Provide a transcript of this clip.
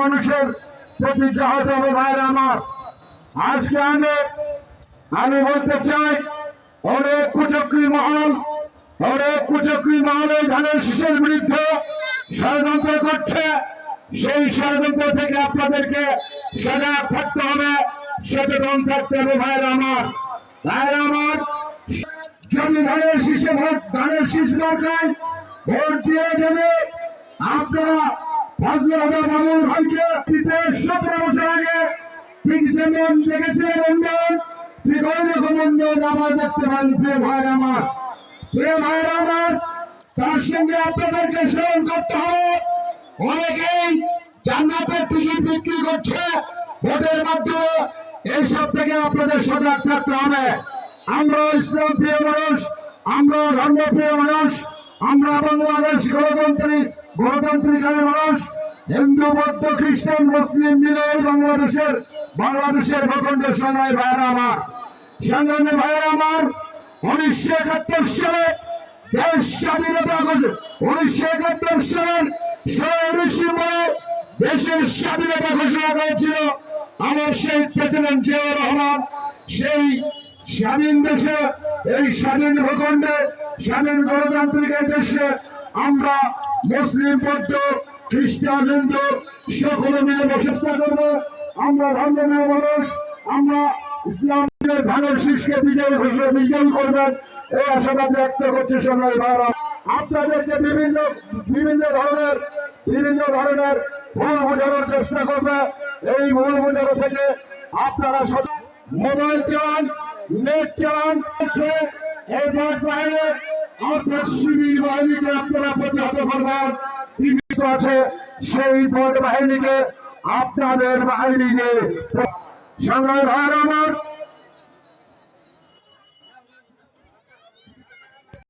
মানুষের প্রতিজ্ঞা হতে হবে ভাইরা আমার। আজকে আমি বলতে চাই, অনেক কুচক্রী মহল এই ধানের শীষের বিরুদ্ধে ষড়যন্ত্র করছে। সেই ষড়যন্ত্র থেকে আপনাদেরকে সজাগ থাকতে হবে, সচেতন থাকতে হবে ভাইরা আমার। যদি ধানের শীষ মার্কায় ভোট দিয়ে যদি আপনারা ফজলে হক মামুন ভাইকে 17 বছর আগে ঠিক যেমন দেখেছিলেন উন্নয়ন, ঠিক ওই রকম উন্নয়ন আবার দেখতে পান। প্রিয় ভাইরা আমার, তার সঙ্গে আপনাদেরকে স্মরণ করতে হবে, অনেকেই জান্নাতের টিকিট বিক্রি করছে ভোটের মাধ্যমে। এইসব থেকে আপনাদের সজাগ থাকতে হবে। আমরা ইসলাম প্রিয় মানুষ, আমরা ধর্মপ্রিয় মানুষ, আমরা বাংলাদেশ গণতান্ত্রিক মানুষ। হিন্দু বৌদ্ধ খ্রিস্টান মুসলিম মিলে বাংলাদেশের ভূখণ্ড সংগ্রামী ভাইরা আমার, 1971 সালে দেশ স্বাধীনতা 1971 সালের 16 ডিসেম্বরে দেশের স্বাধীনতা ঘোষণা করেছিল আমার সেই প্রেসিডেন্ট জিয়াউর রহমান। সেই স্বাধীন দেশে, এই স্বাধীন ভূখণ্ডে, স্বাধীন গণতান্ত্রিক দেশে আমরা মুসলিম বৌদ্ধ খ্রিস্টান হিন্দু সকলে মিলে বসবাস করব। আমরা ধর্মপ্রিয় মানুষ, আমরা ইসলামের ধানের শীষকে বিজয়ী করবেন এই আশাবাদ ব্যক্ত করছে। সংগ্রামী ভাইরা, আপনাদেরকে বিভিন্ন ধরনের ভুল বোঝানোর চেষ্টা করবে। এই ভুল বোঝানো থেকে আপনারা মোবাইল চালান, নেট চালান, এই ভোট বাহিনী অর্থাৎ শিবির বাহিনীকে আপনারা প্রতিহত করবেন। জীবিত আছে সেই ভোট বাহিনীকে, আপনাদের বাহিনীকে। সংগ্রামী ভাইরা আমার,